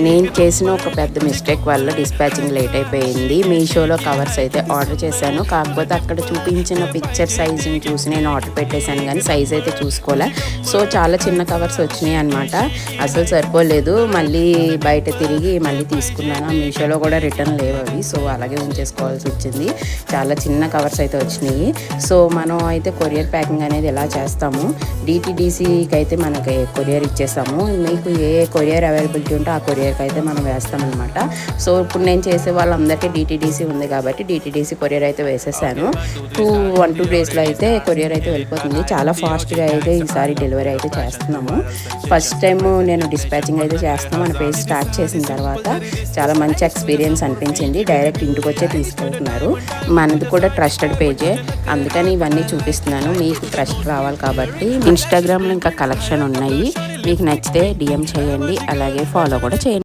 నేను చేసిన ఒక పెద్ద మిస్టేక్ వల్ల డిస్పాచింగ్ లేట్ అయిపోయింది. మీషోలో కవర్స్ అయితే ఆర్డర్ చేశాను. కాకపోతే అక్కడ చూపించిన పిక్చర్ సైజుని చూసి నేను ఆర్డర్ పెట్టేశాను, కానీ సైజ్ అయితే చూసుకోలే. సో చాలా చిన్న కవర్స్ వచ్చినాయి అనమాట. అసలు సరిపోలేదు. మళ్ళీ బయట తిరిగి మళ్ళీ తీసుకున్నాను. మీషోలో కూడా రిటర్న్ లేవు అవి, సో అలాగే ఉంచేసుకోవాల్సి వచ్చింది. చాలా చిన్న కవర్స్ అయితే వచ్చినాయి. సో మనం అయితే కొరియర్ ప్యాకింగ్ అనేది ఎలా చేస్తాము, డిటీడీసీకి అయితే మనకి కొరియర్ ఇచ్చేస్తాము. మీకు ఏ కొరియర్ అవైలబిలిటీ ఉంటే ఆ కొరియర్కి అయితే మనం వేస్తామన్నమాట. సో ఇప్పుడు నేను చేసే వాళ్ళందరికీ డిటీడీసీ ఉంది కాబట్టి డిటీడీసీ కొరియర్ అయితే వేసేసాను. 1-2 డేస్లో అయితే కొరియర్ అయితే వెళ్ళిపోతుంది. చాలా ఫాస్ట్గా అయితే ఈసారి డెలివరీ అయితే చేస్తున్నాము. ఫస్ట్ టైం నేను డిస్పాచింగ్ అయితే చేస్తున్నాం మన పేజ్ స్టార్ట్ చేసిన తర్వాత చాలా మంచి ఎక్స్పీరియన్స్ అనిపించింది. డైరెక్ట్ ఇంటికి వచ్చే తీసుకెళ్తున్నారు. మనది కూడా ట్రస్టెడ్ పేజే, అందుకని ఇవన్నీ చూపిస్తున్నాను. మీకు ట్రస్ట్ రావాలి కాబట్టి. ఇన్స్టాగ్రామ్లో ఇంకా కలెక్షన్ ఉన్నాయి, మీకు నచ్చితే డిఎం చేయండి, అలాగే ఫాలో కూడా చేయండి.